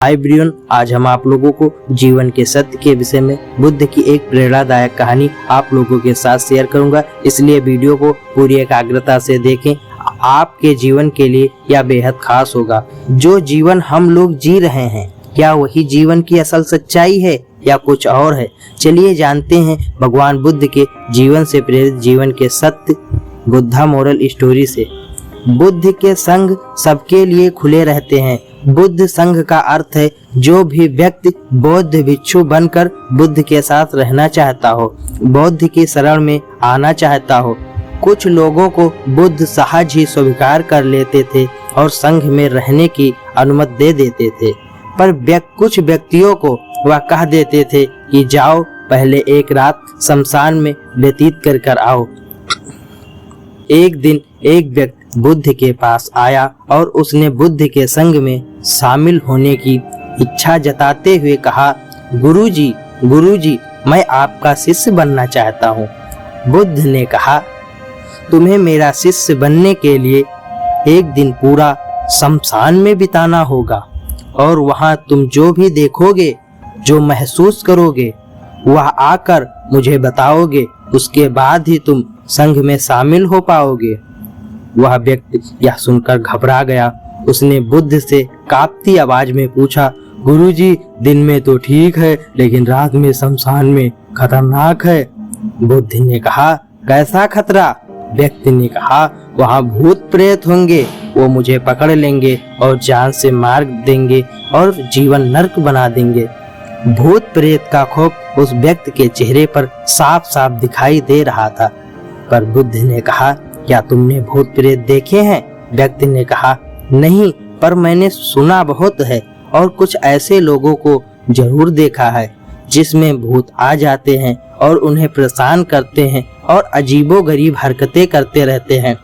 Hi everyone, आज हम आप लोगों को जीवन के सत्य के विषय में बुद्ध की एक प्रेरणादायक कहानी आप लोगों के साथ शेयर करूंगा। इसलिए वीडियो को पूरी एकाग्रता से देखें। आपके जीवन के लिए यह बेहद खास होगा। जो जीवन हम लोग जी रहे हैं, क्या वही जीवन की असल सच्चाई है या कुछ और है? चलिए जानते हैं भगवान बुद्ध के जीवन से प्रेरित जीवन के सत्य बुद्धा मोरल स्टोरी से। बुद्ध के संग सबके लिए खुले रहते हैं। बुद्ध संघ का अर्थ है जो भी व्यक्ति बौद्ध भिक्षु बनकर बुद्ध के साथ रहना चाहता हो, बौद्ध की शरण में आना चाहता हो। कुछ लोगों को बुद्ध सहज ही स्वीकार कर लेते थे और संघ में रहने की अनुमति दे देते थे, पर कुछ व्यक्तियों को वह कह देते थे कि जाओ पहले एक रात शमशान में व्यतीत कर आओ। एक दिन एक व्यक्ति बुद्ध के पास आया और उसने बुद्ध के संग में शामिल होने की इच्छा जताते हुए कहा, गुरुजी, मैं आपका शिष्य बनना चाहता हूँ। बुद्ध ने कहा, तुम्हें मेरा शिष्य बनने के लिए एक दिन पूरा शमशान में बिताना होगा और वहाँ तुम जो भी देखोगे, जो महसूस करोगे, वह आकर मुझे बताओगे। उसके बाद ही तुम संघ में शामिल हो पाओगे। वह व्यक्ति यह सुनकर घबरा गया। उसने बुद्ध से कांपती आवाज में पूछा, गुरुजी, दिन में तो ठीक है, लेकिन रात में शमशान में खतरनाक है। बुद्ध ने कहा, कैसा खतरा? व्यक्ति ने कहा, वहाँ भूत प्रेत होंगे, वो मुझे पकड़ लेंगे और जान से मार देंगे और जीवन नरक बना देंगे। भूत प्रेत का खौफ उस व्यक्ति के चेहरे पर साफ साफ दिखाई दे रहा था। पर बुद्ध ने कहा, क्या तुमने भूत प्रेत देखे हैं? व्यक्ति ने कहा, नहीं, पर मैंने सुना बहुत है और कुछ ऐसे लोगों को जरूर देखा है जिसमें भूत आ जाते हैं और उन्हें परेशान करते हैं और अजीबोगरीब हरकतें करते रहते हैं।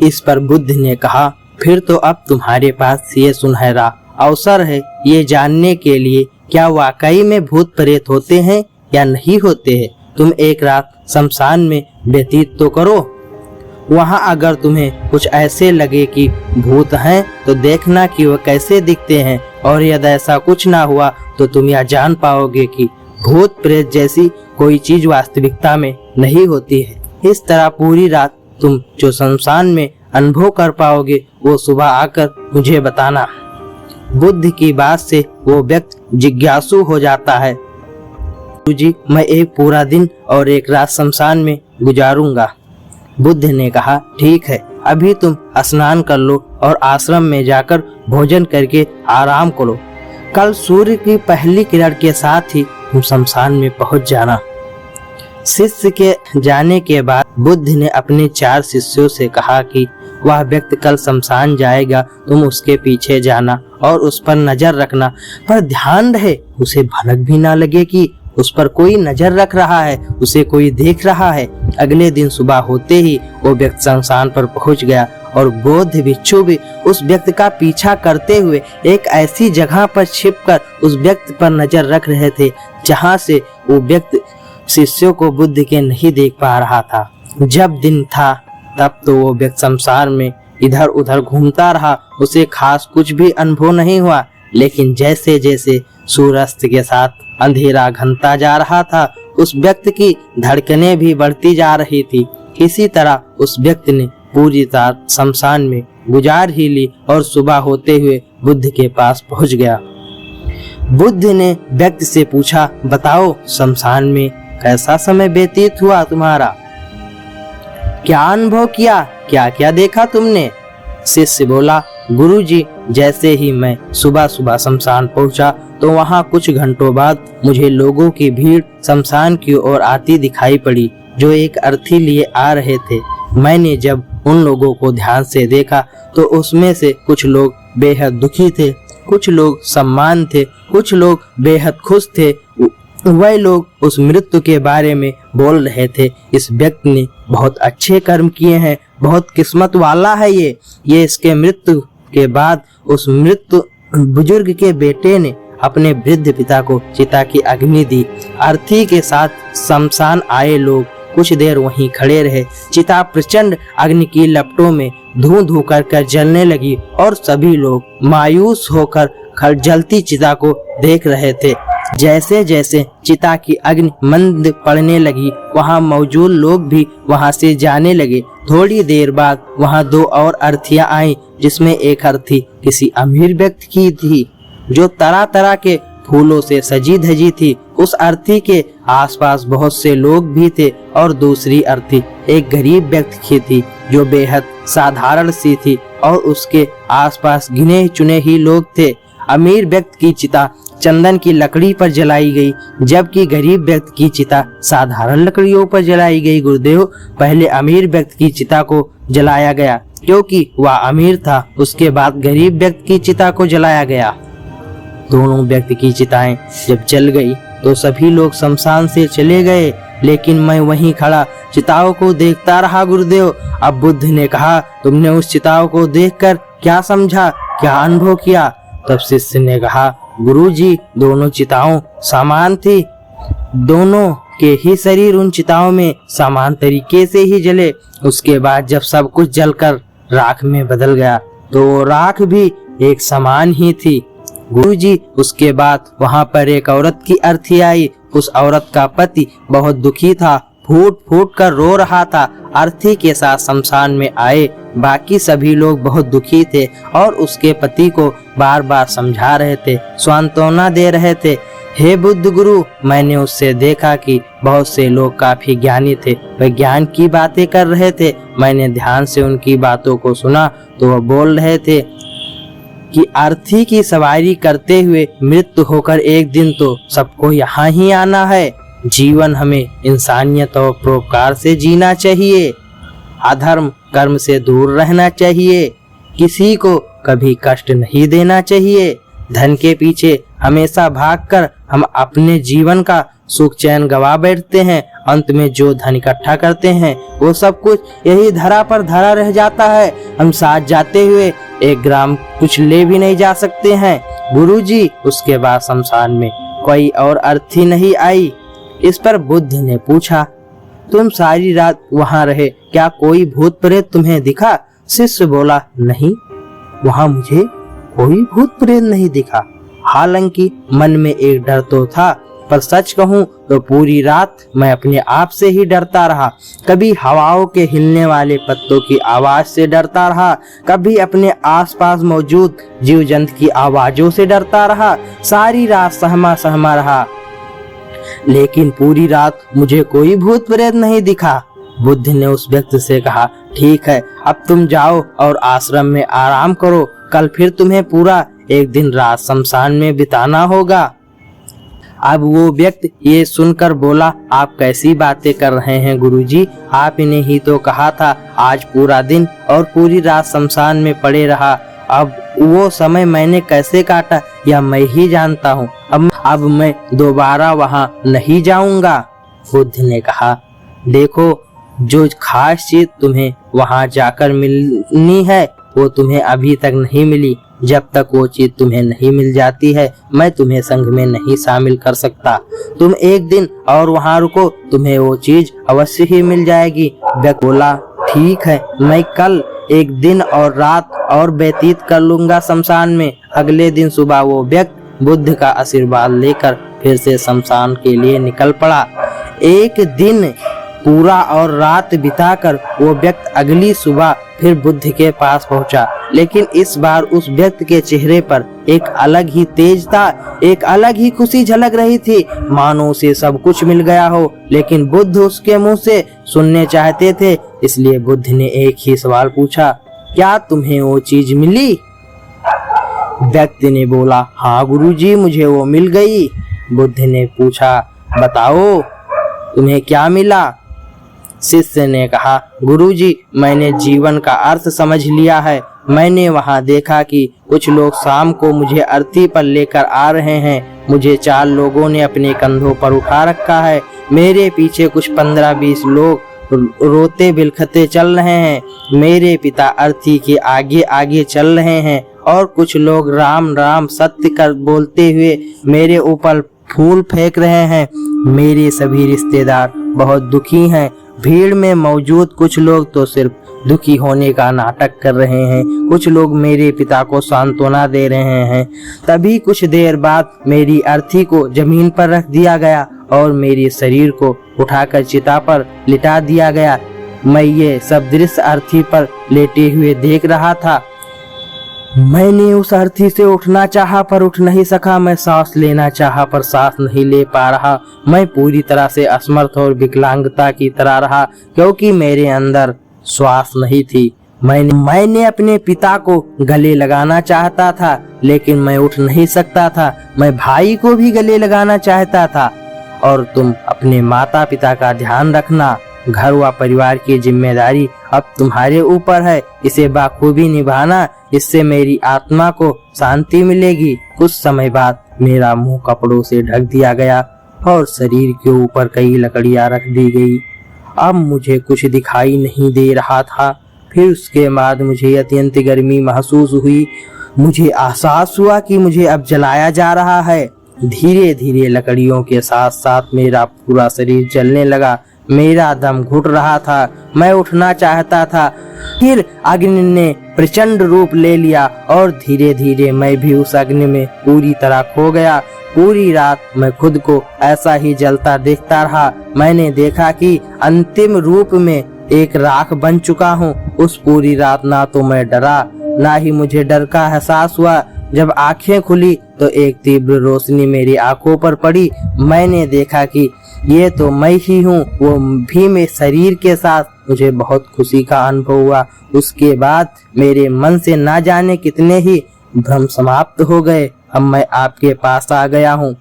इस पर बुद्ध ने कहा, फिर तो अब तुम्हारे पास ये सुनहरा अवसर है ये जानने के लिए क्या वाकई में भूत प्रेत होते हैं या नहीं होते हैं। तुम एक रात शमशान में व्यतीत तो करो। वहाँ अगर तुम्हें कुछ ऐसे लगे कि भूत हैं तो देखना कि वह कैसे दिखते हैं, और यदि ऐसा कुछ ना हुआ तो तुम यह जान पाओगे कि भूत प्रेत जैसी कोई चीज वास्तविकता में नहीं होती है। इस तरह पूरी रात तुम जो शमशान में अनुभव कर पाओगे वो सुबह आकर मुझे बताना। बुद्ध की बात से वो व्यक्ति जिज्ञासु हो जाता है। गुरुजी, मैं एक पूरा दिन और एक रात शमशान में गुजारूंगा। बुद्ध ने कहा, ठीक है, अभी तुम स्नान कर लो और आश्रम में जाकर भोजन करके आराम करो। कल सूर्य की पहली किरण के साथ ही तुम शमशान में पहुंच जाना। शिष्य के जाने के बाद बुद्ध ने अपने 4 शिष्यों से कहा कि वह व्यक्ति कल शमशान जाएगा, तुम उसके पीछे जाना और उस पर नजर रखना, पर ध्यान रहे उसे भनक भी ना लगे कि उस पर कोई नजर रख रहा है, उसे कोई देख रहा है। अगले दिन सुबह होते ही वो व्यक्ति शमशान पर पहुंच गया और बौद्ध भिक्षु भी उस व्यक्ति का पीछा करते हुए एक ऐसी जगह पर छिपकर उस व्यक्ति पर नजर रख रहे थे जहां से वो व्यक्ति शिष्यों को बुद्ध के नहीं देख पा रहा था। जब दिन था तब तो वो व्यक्ति शमशान में इधर उधर घूमता रहा। उसे खास कुछ भी अनुभव नहीं हुआ, लेकिन जैसे जैसे सूर्यास्त के साथ अंधेरा घनता जा रहा था, उस व्यक्ति की धड़कनें भी बढ़ती जा रही थी। इसी तरह उस व्यक्ति ने पूरी रात शमशान में गुजार ही ली और सुबह होते हुए बुद्ध के पास पहुंच गया। बुद्ध ने व्यक्ति से पूछा, बताओ शमशान में कैसा समय व्यतीत हुआ तुम्हारा? क्या अनुभव किया, क्या क्या देखा तुमने? शिष्य बोला, गुरुजी, जैसे ही मैं सुबह सुबह शमशान पहुंचा तो वहां कुछ घंटों बाद मुझे लोगों की भीड़ शमशान की ओर आती दिखाई पड़ी जो एक अर्थी लिए आ रहे थे। मैंने जब उन लोगों को ध्यान से देखा तो उसमें से कुछ लोग बेहद दुखी थे, कुछ लोग सम्मान थे, कुछ लोग बेहद खुश थे। वह लोग उस मृत्यु के बारे में बोल रहे थे, इस व्यक्ति ने बहुत अच्छे कर्म किए हैं, बहुत किस्मत वाला है ये इसके मृत्यु के बाद उस मृत्यु बुजुर्ग के बेटे ने अपने वृद्ध पिता को चिता की अग्नि दी। अर्थी के साथ शमशान आए लोग कुछ देर वहीं खड़े रहे। चिता प्रचंड अग्नि की लपटों में धू धू कर जलने लगी और सभी लोग मायूस होकर जलती चिता को देख रहे थे। जैसे जैसे चिता की अग्नि मंद पड़ने लगी, वहां मौजूद लोग भी वहां से जाने लगे। थोड़ी देर बाद वहां 2 और अर्थियां आईं, जिसमें एक अर्थी किसी अमीर व्यक्ति की थी जो तरह तरह के फूलों से सजी धजी थी। उस अर्थी के आसपास बहुत से लोग भी थे और दूसरी अर्थी एक गरीब व्यक्ति की थी जो बेहद साधारण सी थी और उसके आसपास गिने चुने ही लोग थे। अमीर व्यक्ति की चिता चंदन की लकड़ी पर जलाई गई, जबकि गरीब व्यक्ति की चिता साधारण लकड़ियों पर जलाई गई। गुरुदेव, पहले अमीर व्यक्ति की चिता को जलाया गया क्योंकि वह अमीर था। उसके बाद गरीब व्यक्ति की चिता को जलाया गया। दोनों व्यक्ति की चिताएं जब जल गई तो सभी लोग शमशान से चले गए, लेकिन मैं वहीं खड़ा चिताओं को देखता रहा। गुरुदेव, अब बुद्ध ने कहा, तुमने उस चिताओं को देखकर क्या समझा, क्या अनुभव किया? तब शिष्य ने कहा, गुरुजी, दोनों चिताओं समान थी। दोनों के ही शरीर उन चिताओं में समान तरीके से ही जले। उसके बाद जब सब कुछ जलकर राख में बदल गया तो राख भी एक समान ही थी। गुरुजी, उसके बाद वहां पर एक औरत की अर्थी आई। उस औरत का पति बहुत दुखी था, फूट फूट कर रो रहा था। अर्थी के साथ शमशान में आए बाकी सभी लोग बहुत दुखी थे और उसके पति को बार बार समझा रहे थे, सांत्वना दे रहे थे। हे बुद्ध गुरु, मैंने उससे देखा कि बहुत से लोग काफी ज्ञानी थे, वे ज्ञान की बातें कर रहे थे। मैंने ध्यान से उनकी बातों को सुना तो वह बोल रहे थे कि अर्थी की सवारी करते हुए मृत्यु होकर एक दिन तो सबको यहाँ ही आना है। जीवन हमें इंसानियत और परोपकार से जीना चाहिए, अधर्म कर्म से दूर रहना चाहिए, किसी को कभी कष्ट नहीं देना चाहिए। धन के पीछे हमेशा भागकर हम अपने जीवन का सुख चैन गवा बैठते हैं। अंत में जो धन इकट्ठा करते हैं वो सब कुछ यही धरा पर धरा रह जाता है। हम साथ जाते हुए 1 ग्राम कुछ ले भी नहीं जा सकते हैं। गुरुजी, उसके बाद शमशान में कोई और अर्थी नहीं आई। इस पर बुद्ध ने पूछा, तुम सारी रात वहां रहे, क्या कोई भूत प्रेत तुम्हें दिखा? शिष्य बोला, नहीं, वहां मुझे कोई भूत प्रेत नहीं दिखा। हालांकि मन में एक डर तो था, पर सच कहूं तो पूरी रात मैं अपने आप से ही डरता रहा। कभी हवाओं के हिलने वाले पत्तों की आवाज से डरता रहा, कभी अपने आसपास मौजूद जीव जंतु की आवाजों से डरता रहा। सारी रात सहमा सहमा रहा, लेकिन पूरी रात मुझे कोई भूत प्रेत नहीं दिखा। बुद्ध ने उस व्यक्ति से कहा, ठीक है, अब तुम जाओ और आश्रम में आराम करो। कल फिर तुम्हें पूरा एक दिन रात शमशान में बिताना होगा। अब वो व्यक्ति ये सुनकर बोला, आप कैसी बातें कर रहे हैं गुरुजी? आपने ही तो कहा था आज पूरा दिन और पूरी रात शमशान में पड़े रहा। अब वो समय मैंने कैसे काटा यह मैं ही जानता हूँ। अब मैं दोबारा वहाँ नहीं जाऊंगा। बुद्ध ने कहा, देखो, जो खास चीज तुम्हें वहाँ जाकर मिलनी है वो तुम्हें अभी तक नहीं मिली। जब तक वो चीज तुम्हें नहीं मिल जाती है मैं तुम्हें संघ में नहीं शामिल कर सकता। तुम एक दिन और वहाँ रुको, तुम्हें वो चीज अवश्य ही मिल जाएगी। व्यक्ति बोला, ठीक है, मैं कल एक दिन और रात और व्यतीत कर लूंगा शमशान में। अगले दिन सुबह वो व्यक्ति बुद्ध का आशीर्वाद लेकर फिर से शमशान के लिए निकल पड़ा। एक दिन पूरा और रात बिताकर वो व्यक्ति अगली सुबह फिर बुद्ध के पास पहुंचा, लेकिन इस बार उस व्यक्ति के चेहरे पर एक अलग ही तेज था, एक अलग ही खुशी झलक रही थी, मानो उसे सब कुछ मिल गया हो। लेकिन बुद्ध उसके मुंह से सुनने चाहते थे, इसलिए बुद्ध ने एक ही सवाल पूछा, क्या तुम्हें वो चीज मिली? व्यक्ति ने बोला, हाँ गुरुजी, मुझे वो मिल गई। बुद्ध ने पूछा, बताओ तुम्हें क्या मिला? शिष्य ने कहा, गुरुजी, मैंने जीवन का अर्थ समझ लिया है। मैंने वहाँ देखा कि कुछ लोग शाम को मुझे अर्थी पर लेकर आ रहे हैं। मुझे 4 लोगों ने अपने कंधों पर उठा रखा है। मेरे पीछे कुछ 15-20 लोग रोते बिलखते चल रहे हैं। मेरे पिता अर्थी के आगे आगे चल रहे हैं और कुछ लोग राम राम सत्य कर बोलते हुए मेरे ऊपर फूल फेंक रहे हैं। मेरे सभी रिश्तेदार बहुत दुखी हैं। भीड़ में मौजूद कुछ लोग तो सिर्फ दुखी होने का नाटक कर रहे हैं, कुछ लोग मेरे पिता को सांत्वना दे रहे हैं। तभी कुछ देर बाद मेरी अर्थी को जमीन पर रख दिया गया और मेरे शरीर को उठाकर चिता पर लिटा दिया गया। मैं ये सब दृश्य अर्थी पर लेटे हुए देख रहा था। मैंने उस अर्थी से उठना चाहा पर उठ नहीं सका। मैं सांस लेना चाहा पर सांस नहीं ले पा रहा। मैं पूरी तरह से असमर्थ और विकलांगता की तरह रहा, क्योंकि मेरे अंदर श्वास नहीं थी। मैंने अपने पिता को गले लगाना चाहता था, लेकिन मैं उठ नहीं सकता था। मैं भाई को भी गले लगाना चाहता था। और तुम अपने माता पिता का ध्यान रखना। घर व परिवार की जिम्मेदारी अब तुम्हारे ऊपर है। इसे बाखूबी निभाना, इससे मेरी आत्मा को शांति मिलेगी। कुछ समय बाद मेरा मुंह कपड़ों से ढक दिया गया और शरीर के ऊपर कई लकड़ियां रख दी गई। अब मुझे कुछ दिखाई नहीं दे रहा था। फिर उसके बाद मुझे अत्यंत गर्मी महसूस हुई। मुझे एहसास हुआ कि मुझे अब जलाया जा रहा है। धीरे धीरे लकड़ियों के साथ साथ मेरा पूरा शरीर जलने लगा। मेरा दम घुट रहा था। मैं उठना चाहता था। फिर अग्नि ने प्रचंड रूप ले लिया और धीरे धीरे मैं भी उस अग्नि में पूरी तरह खो गया। पूरी रात मैं खुद को ऐसा ही जलता देखता रहा। मैंने देखा कि अंतिम रूप में एक राख बन चुका हूँ। उस पूरी रात ना तो मैं डरा, ना ही मुझे डर का एहसास हुआ। जब आंखें खुली तो एक तीव्र रोशनी मेरी आंखों पर पड़ी। मैंने देखा कि ये तो मैं ही हूँ, वो भी मेरे शरीर के साथ। मुझे बहुत खुशी का अनुभव हुआ। उसके बाद मेरे मन से ना जाने कितने ही भ्रम समाप्त हो गए। अब मैं आपके पास आ गया हूँ।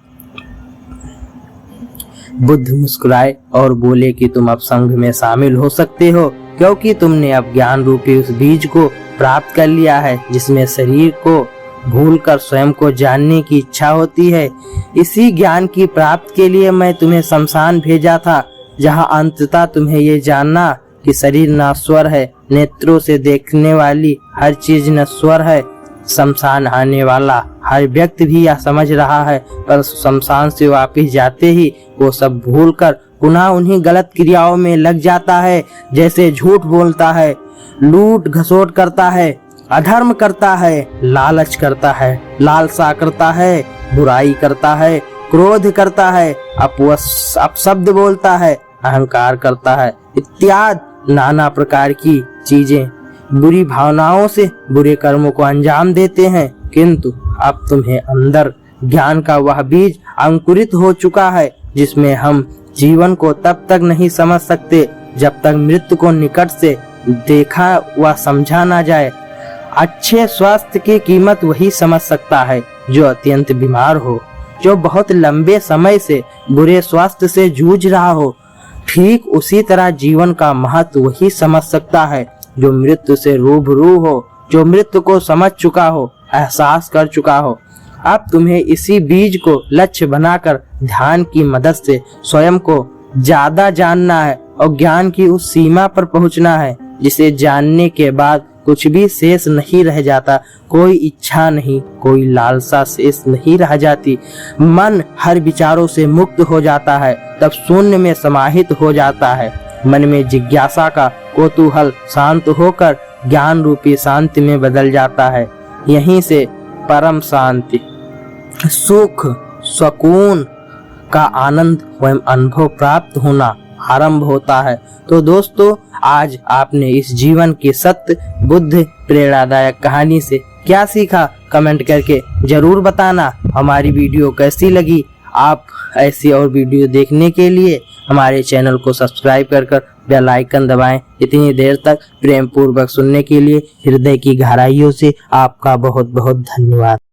बुद्ध मुस्कुराए और बोले कि तुम अब संघ में शामिल हो सकते हो, क्योंकि तुमने अब ज्ञान रूपी उस बीज को प्राप्त कर लिया है, जिसमें शरीर को भूलकर स्वयं को जानने की इच्छा होती है। इसी ज्ञान की प्राप्ति के लिए मैं तुम्हें शमशान भेजा था, जहां अंततः तुम्हें ये जानना कि शरीर नश्वर है। नेत्रों से देखने वाली हर चीज नश्वर है। शमशान आने वाला हर व्यक्ति भी यह समझ रहा है, पर शमशान से वापस जाते ही वो सब भूलकर पुनः उन्हीं गलत क्रियाओं में लग जाता है, जैसे झूठ बोलता है, लूट घसोट करता है, अधर्म करता है, लालच करता है, लालसा करता है, बुराई करता है, क्रोध करता है, अपशब्द बोलता है, अहंकार करता है, इत्यादि नाना प्रकार की चीजें बुरी भावनाओं से बुरे कर्मों को अंजाम देते हैं। किंतु अब तुम्हें अंदर ज्ञान का वह बीज अंकुरित हो चुका है, जिसमें हम जीवन को तब तक नहीं समझ सकते जब तक मृत्यु को निकट से देखा व समझा ना जाए। अच्छे स्वास्थ्य की कीमत वही समझ सकता है जो अत्यंत बीमार हो, जो बहुत लंबे समय से बुरे स्वास्थ्य से जूझ रहा हो। ठीक उसी तरह जीवन का महत्व वही समझ सकता है जो मृत्यु से रूबरू हो, जो मृत्यु को समझ चुका हो, एहसास कर चुका हो। अब तुम्हें इसी बीज को लक्ष्य बनाकर ध्यान की मदद से स्वयं को ज्यादा जानना है और ज्ञान की उस सीमा पर पहुंचना है जिसे जानने के बाद कुछ भी शेष नहीं रह जाता। कोई इच्छा नहीं, कोई लालसा शेष नहीं रह जाती। मन हर विचारों से मुक्त हो जाता है, तब शून्य में समाहित हो जाता है। मन में जिज्ञासा का कौतूहल शांत होकर ज्ञान रूपी शांति में बदल जाता है। यहीं से परम शांति, सुख, सुकून का आनंद एवं अनुभव प्राप्त होना आरंभ होता है। तो दोस्तों, आज आपने इस जीवन की सत्य बुद्ध प्रेरणादायक कहानी से क्या सीखा, कमेंट करके जरूर बताना। हमारी वीडियो कैसी लगी। आप ऐसी और वीडियो देखने के लिए हमारे चैनल को सब्सक्राइब कर बेल आइकन दबाएं। इतनी देर तक प्रेम पूर्वक सुनने के लिए हृदय की गहराइयों से आपका बहुत बहुत धन्यवाद।